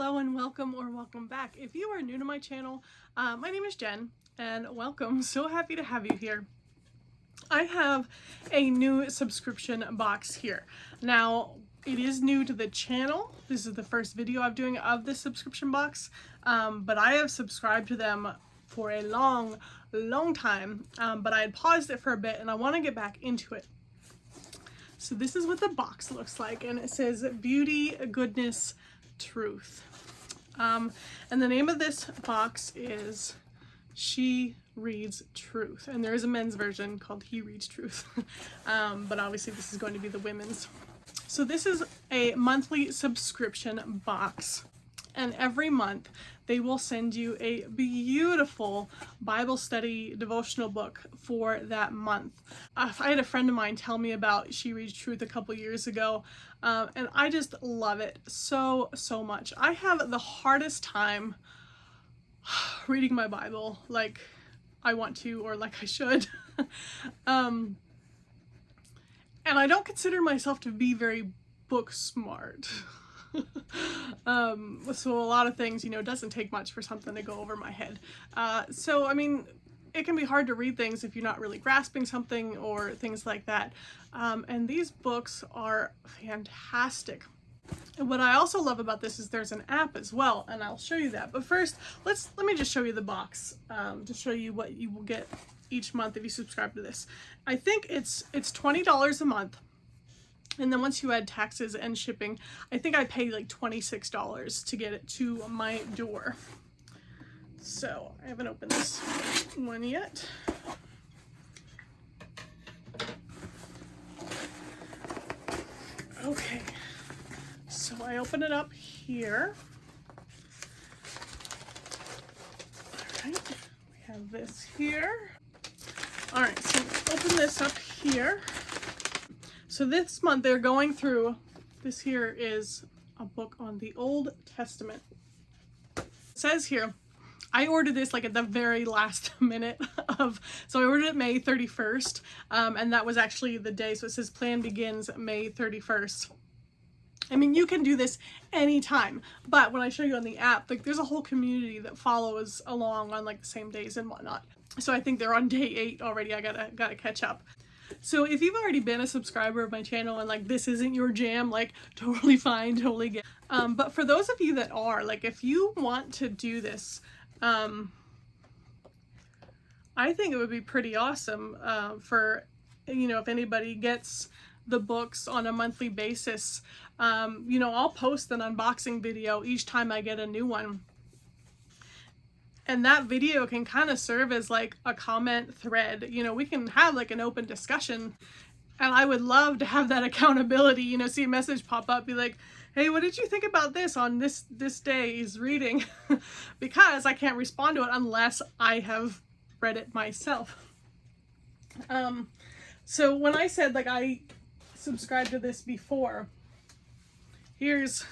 Hello and welcome or welcome back. If you are new to my channel, my name is Jen and welcome. So happy to have you here. I have a new subscription box here. Now, it is new to the channel. This is the first video I'm doing of this subscription box, but I have subscribed to them for a long time, but I had paused it for a bit and I want to get back into it. So this is what the box looks like, and it says Beauty, Goodness, Truth. And the name of this box is She Reads Truth, and there is a men's version called He Reads Truth. But obviously this is going to be the women's. So this is a monthly subscription box, and every month they will send you a beautiful Bible study devotional book for that month. I had a friend of mine tell me about She Reads Truth a couple years ago, and I just love it so much. I have the hardest time reading my Bible like I want to, or like I should. And I don't consider myself to be very book smart. So a lot of things, doesn't take much for something to go over my head. So, I mean, it can be hard to read things if you're not really grasping something or things like that. And these books are fantastic. And what I also love about this is there's an app as well, and I'll show you that. But first, let me just show you the box to show you what you will get each month if you subscribe to this. I think it's $20 a month. And then once you add taxes and shipping, I think I pay like $26 to get it to my door. So I haven't opened this one yet. Okay, so I open it up here. All right, we have this here. All right, so open this up here. So this month they're going through, this here is a book on the Old Testament. It says here, I ordered this like at the very last minute so I ordered it May 31st, and that was actually the day. So it says plan begins May 31st. I mean, you can do this anytime, but when I show you on the app, like there's a whole community that follows along on like the same days and whatnot. So I think they're on day 8 already. I gotta catch up. So if you've already been a subscriber of my channel and like this isn't your jam, like totally fine, totally get. But for those of you that are, like if you want to do this, I think it would be pretty awesome for, if anybody gets the books on a monthly basis. I'll post an unboxing video each time I get a new one. And that video can kind of serve as like a comment thread. We can have like an open discussion, and I would love to have that accountability, see a message pop up, be like, hey, what did you think about this on this day's reading? Because I can't respond to it unless I have read it myself. So when I said like I subscribed to this before, here's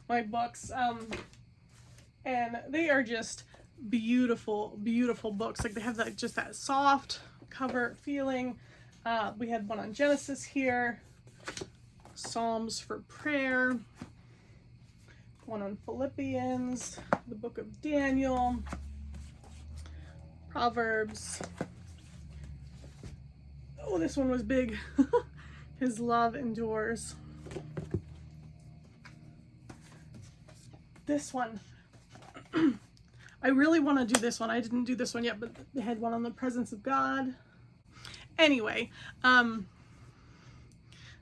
my books. And they are just beautiful books. Like they have just that soft cover feeling. We had one on Genesis here, Psalms for prayer, one on Philippians, the book of Daniel, Proverbs. Oh, this one was big. His love endures. This one, I really want to do this one. I didn't do this one yet, but they had one on the presence of God. Anyway,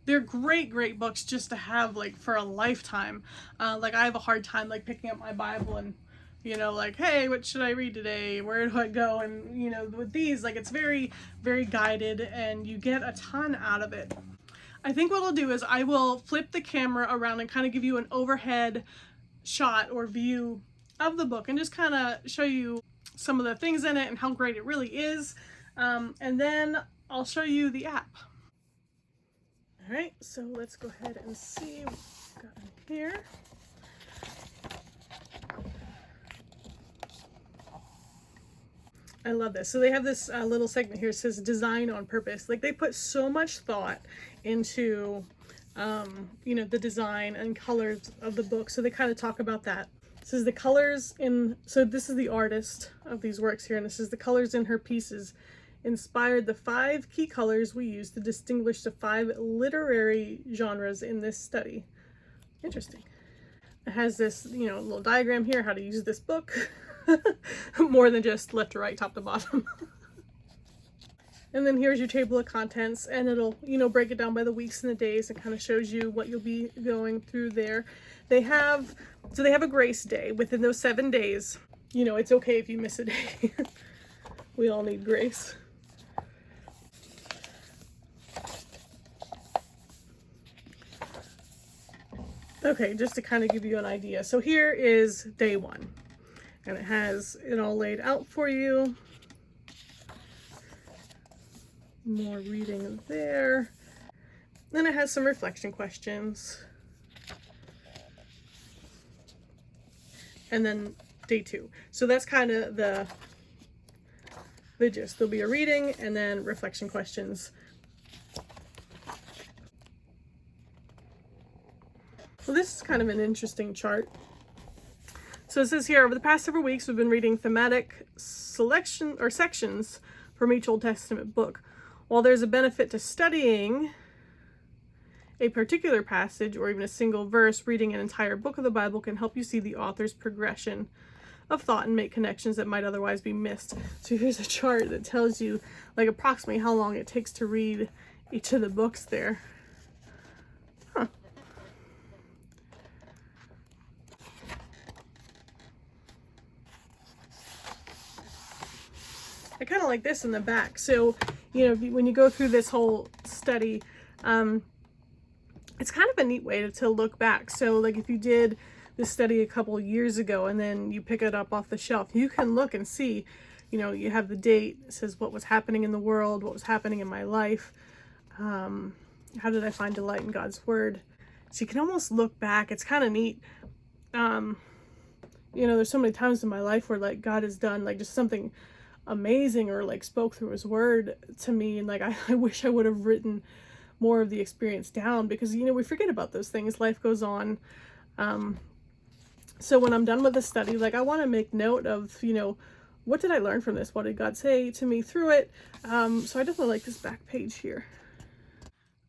they're great books just to have like for a lifetime. Like I have a hard time like picking up my Bible and, like, hey, what should I read today? Where do I go? And, with these, like it's very guided and you get a ton out of it. I think what I'll do is I will flip the camera around and kind of give you an overhead shot or view of the book and just kind of show you some of the things in it and how great it really is, and then I'll show you the app. All right, so let's go ahead and see what we've got in here. I love this. So they have this little segment here. It says design on purpose. Like they put so much thought into you know, the design and colors of the book. So they kind of talk about that. This is the colors in, so this is the artist of these works here, and this is the colors in her pieces inspired the 5 key colors we use to distinguish the 5 literary genres in this study. Interesting. It has this, you know, little diagram here, how to use this book. More than just left to right, top to bottom. And then here's your table of contents, and it'll, you know, break it down by the weeks and the days and kind of shows you what you'll be going through there. They have a grace day within those 7 days. You know, it's okay if you miss a day. We all need grace. Okay, just to kind of give you an idea. So here is day 1, and it has it all laid out for you. More reading there. Then it has some reflection questions. And then day 2. So that's kind of the gist. There'll be a reading and then reflection questions. Well, this is kind of an interesting chart. So it says here, over the past several weeks, we've been reading thematic selection or sections from each Old Testament book. While there's a benefit to studying a particular passage or even a single verse, reading an entire book of the Bible can help you see the author's progression of thought and make connections that might otherwise be missed. So here's a chart that tells you like approximately how long it takes to read each of the books there. Huh. I kind of like this in the back. So, you know, when you go through this whole study, it's kind of a neat way to look back. So like if you did this study a couple years ago and then you pick it up off the shelf, you can look and see, you know, you have the date, it says what was happening in the world, what was happening in my life, how did I find delight in God's word. So you can almost look back. It's kind of neat. You know, there's so many times in my life where like God has done like just something amazing or like spoke through his word to me, and like I wish I would have written more of the experience down, because you know we forget about those things, life goes on. So when I'm done with the study, like I want to make note of, you know, what did I learn from this, what did God say to me through it. So I definitely like this back page here.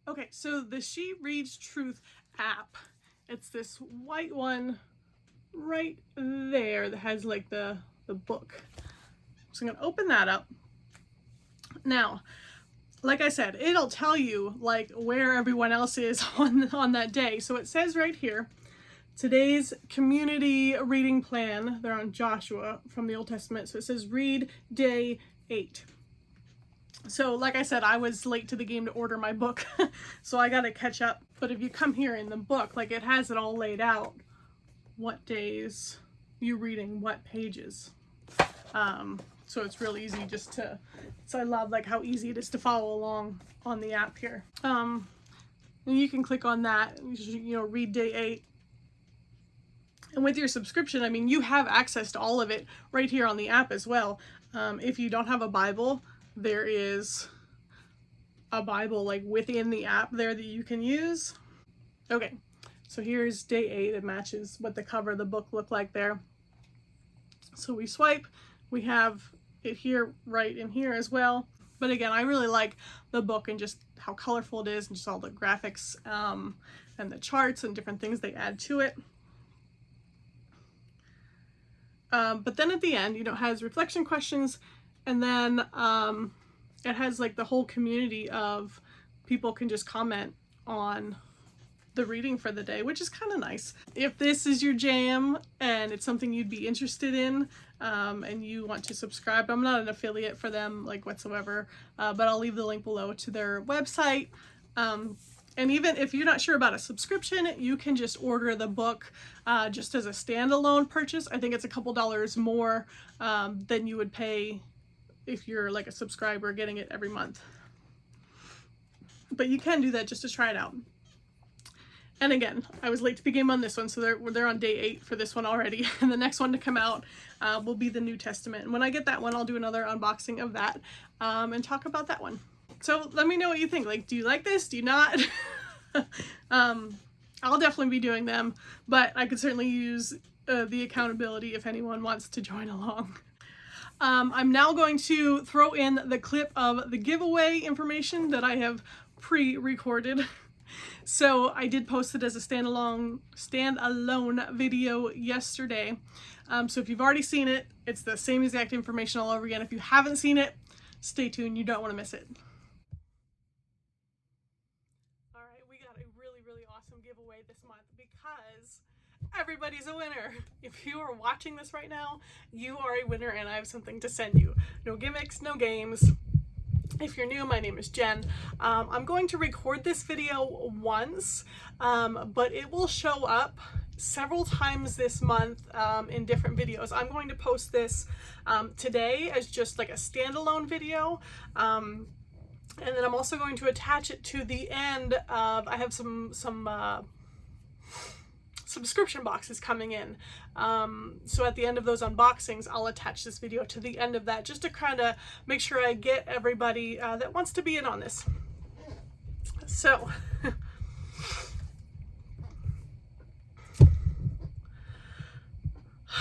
Okay, so the She Reads Truth app, it's this white one right there that has like the book. So I'm going to open that up. Now, like I said, it'll tell you like where everyone else is on that day. So it says right here, today's community reading plan. They're on Joshua from the Old Testament. So it says read day 8. So like I said, I was late to the game to order my book. So I got to catch up. But if you come here in the book, like it has it all laid out. What days you're reading, what pages. So it's really easy just to, so I love like how easy it is to follow along on the app here. And you can click on that, you know, read day 8. And with your subscription, I mean, you have access to all of it right here on the app as well. If you don't have a Bible, there is a Bible like within the app there that you can use. Okay, so here's day 8. It matches what the cover of the book looked like there. So we swipe, we have it here right in here as well. But again, I really like the book and just how colorful it is and just all the graphics and the charts and different things they add to it. But then at the end, you know, it has reflection questions, and then it has like the whole community of people can just comment on the reading for the day, which is kind of nice. If this is your jam and it's something you'd be interested in, and you want to subscribe, I'm not an affiliate for them like whatsoever, but I'll leave the link below to their website. And even if you're not sure about a subscription, you can just order the book just as a standalone purchase. I think it's a couple dollars more than you would pay if you're like a subscriber getting it every month. But you can do that just to try it out. And again, I was late to the game on this one, so they're on day 8 for this one already. And the next one to come out will be the New Testament. And when I get that one, I'll do another unboxing of that and talk about that one. So let me know what you think. Like, do you like this? Do you not? I'll definitely be doing them, but I could certainly use the accountability if anyone wants to join along. I'm now going to throw in the clip of the giveaway information that I have pre-recorded. So I did post it as a standalone video yesterday. So if you've already seen it, it's the same exact information all over again. If you haven't seen it, stay tuned. You don't want to miss it. All right, we got a really, really awesome giveaway this month because everybody's a winner. If you are watching this right now, you are a winner and I have something to send you. No gimmicks, no games. If you're new, my name is Jen. I'm going to record this video once, but it will show up several times this month in different videos. I'm going to post this today as just like a standalone video. And then I'm also going to attach it to the end of, I have some subscription boxes coming in. So at the end of those unboxings, I'll attach this video to the end of that just to kind of make sure I get everybody that wants to be in on this. So,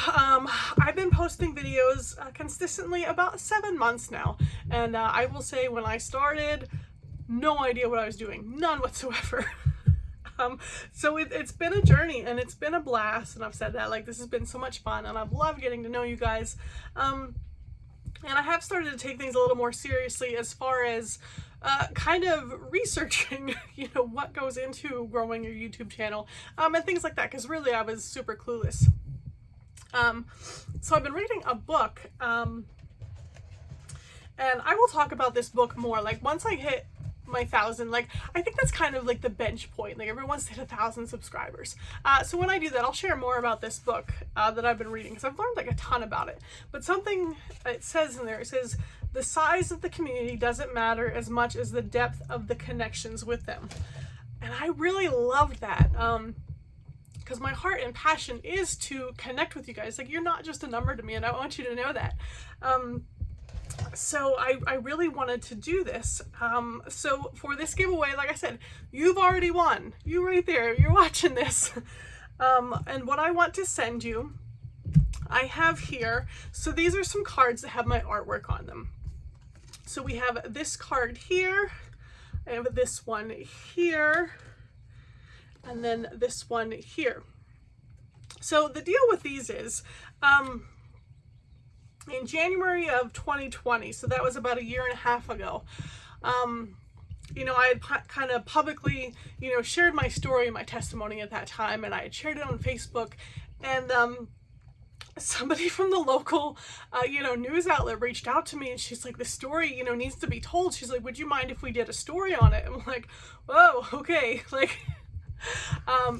I've been posting videos consistently about 7 months now, and I will say when I started, no idea what I was doing, none whatsoever. So it's been a journey and it's been a blast, and I've said that, like, this has been so much fun and I've loved getting to know you guys. And I have started to take things a little more seriously as far as kind of researching, you know, what goes into growing your YouTube channel and things like that, because really I was super clueless. So I've been reading a book, and I will talk about this book more, like, once I hit my 1,000, like, I think that's kind of like the bench point, like everyone's hit 1,000 subscribers. So when I do that, I'll share more about this book that I've been reading, because I've learned like a ton about it. But something it says in there, it says, the size of the community doesn't matter as much as the depth of the connections with them. And I really loved that. Because my heart and passion is to connect with you guys. Like, you're not just a number to me, and I want you to know that. So I really wanted to do this. So for this giveaway, like I said, you've already won. You right there, you're watching this. And what I want to send you, I have here, so these are some cards that have my artwork on them. So we have this card here, I have this one here, and then this one here. So the deal with these is, in January of 2020, so that was about 1.5 years ago, you know, I had kind of publicly, you know, shared my story and my testimony at that time, and I had shared it on Facebook, and somebody from the local, you know, news outlet reached out to me, and she's like, the story, you know, needs to be told. She's like, would you mind if we did a story on it? I'm like, whoa, okay, like,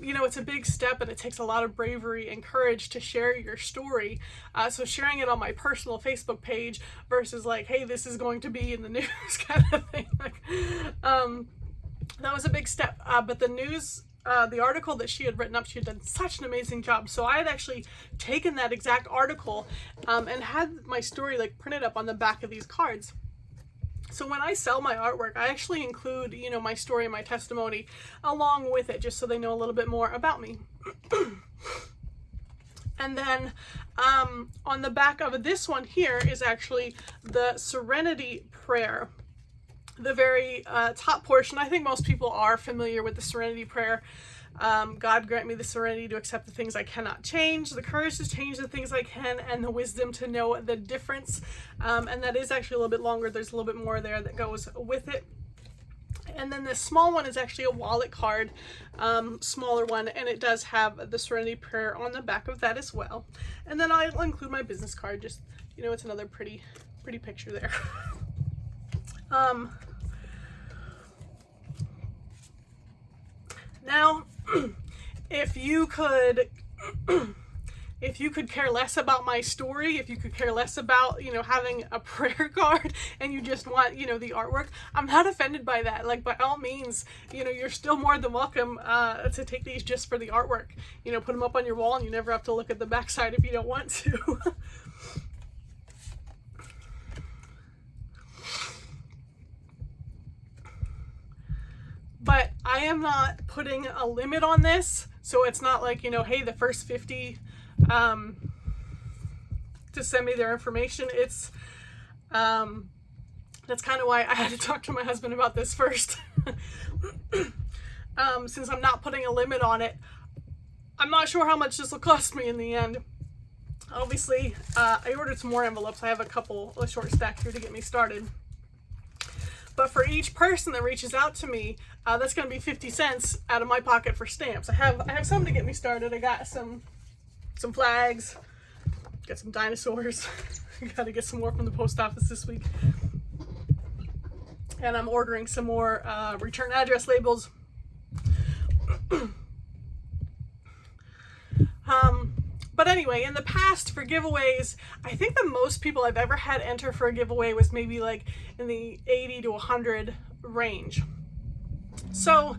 you know, it's a big step and it takes a lot of bravery and courage to share your story. So sharing it on my personal Facebook page versus like, hey, this is going to be in the news kind of thing. Like, that was a big step. But the news, the article that she had written up, she had done such an amazing job. So I had actually taken that exact article and had my story like printed up on the back of these cards. So when I sell my artwork, I actually include, you know, my story and my testimony along with it, just so they know a little bit more about me. And then on the back of this one here is actually the Serenity Prayer. The very top portion, I think most people are familiar with the Serenity Prayer. God grant me the serenity to accept the things I cannot change, the courage to change the things I can, and the wisdom to know the difference. And that is actually a little bit longer. There's a little bit more there that goes with it. And then this small one is actually a wallet card, smaller one, and it does have the Serenity Prayer on the back of that as well. And then I'll include my business card, just, you know, it's another pretty picture there. Now, if you could care less about my story, if you could care less about, you know, having a prayer card and you just want, you know, the artwork, I'm not offended by that. Like, by all means, you know, you're still more than welcome to take these just for the artwork. You know, put them up on your wall and you never have to look at the backside if you don't want to. but I am not putting a limit on this. So it's not like, you know, hey, the first 50 to send me their information. It's that's kind of why I had to talk to my husband about this first. Since I'm not putting a limit on it, I'm not sure how much this will cost me in the end. Obviously, I ordered some more envelopes. I have a short stack here to get me started. But for each person that reaches out to me, that's going to be 50 cents out of my pocket for stamps. I have some to get me started. I got some flags, got some dinosaurs. Got to get some more from the post office this week. And I'm ordering some more return address labels. But anyway, in the past for giveaways, I think the most people I've ever had enter for a giveaway was maybe like in the 80 to 100 range. So,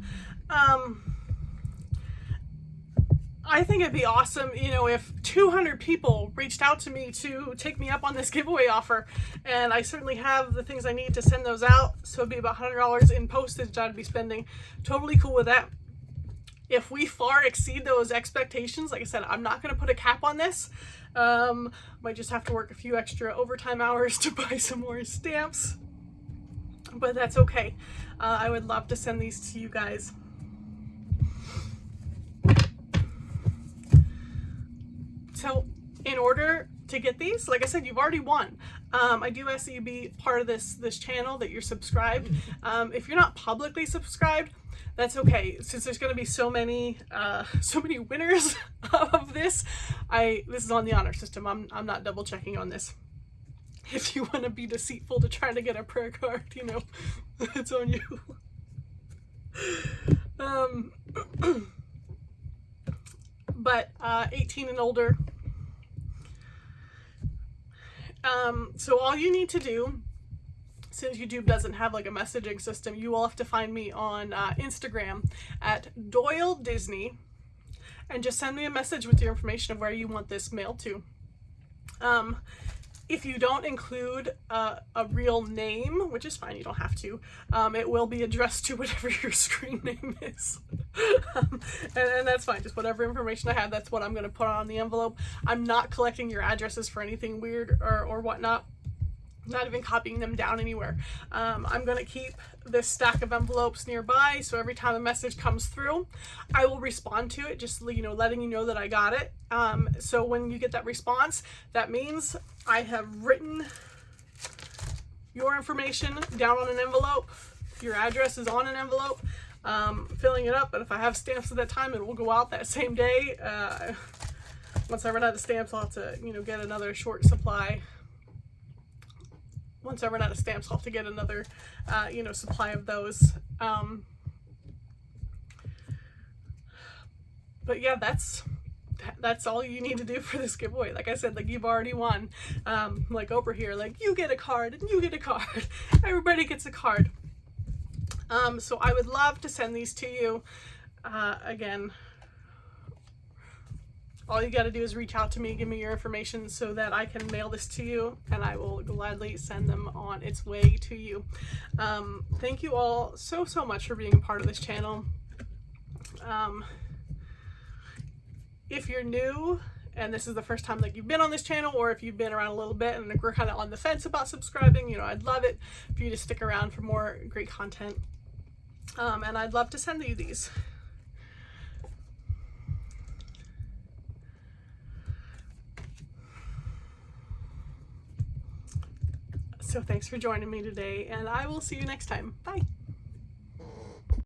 I think it'd be awesome, you know, if 200 people reached out to me to take me up on this giveaway offer, and I certainly have the things I need to send those out, so it'd be about $100 in postage I'd be spending. Totally cool with that. If we far exceed those expectations, like I said, I'm not going to put a cap on this. Might just have to work a few extra overtime hours to buy some more stamps, but that's okay. I would love to send these to you guys. So in order to get these, like I said, you've already won. I do ask that you be part of this channel, that you're subscribed. If you're not publicly subscribed, that's okay. Since there's going to be so many winners of this, this is on the honor system. I'm not double checking on this. If you want to be deceitful to try to get a prayer card, you know, it's on you. But 18 and older. So all you need to do, since YouTube doesn't have like a messaging system, you will have to find me on Instagram at Doyle Disney, and just send me a message with your information of where you want this mailed to. If you don't include a real name, which is fine, you don't have to, it will be addressed to whatever your screen name is. And that's fine, just whatever information I have, that's what I'm going to put on the envelope. I'm not collecting your addresses for anything weird or whatnot. Not even copying them down anywhere. I'm going to keep this stack of envelopes nearby, so every time a message comes through, I will respond to it, just, you know, letting you know that I got it. So when you get that response, that means I have written your information down on an envelope, your address is on an envelope, filling it up, but if I have stamps at that time, it will go out that same day. Once I run out of stamps, I'll have to, you know, get another short supply. Once I run out of stamps, I'll have to get another, you know, supply of those. But yeah, that's all you need to do for this giveaway. Like I said, like, you've already won. Like Oprah here, like, you get a card and you get a card. Everybody gets a card. So I would love to send these to you. Again, all you got to do is reach out to me, give me your information so that I can mail this to you, and I will gladly send them on its way to you. Thank you all so much for being a part of this channel. If you're new and this is the first time that you've been on this channel, or if you've been around a little bit and we're kind of on the fence about subscribing, you know, I'd love it for you to stick around for more great content. And I'd love to send you these. So thanks for joining me today, and I will see you next time. Bye.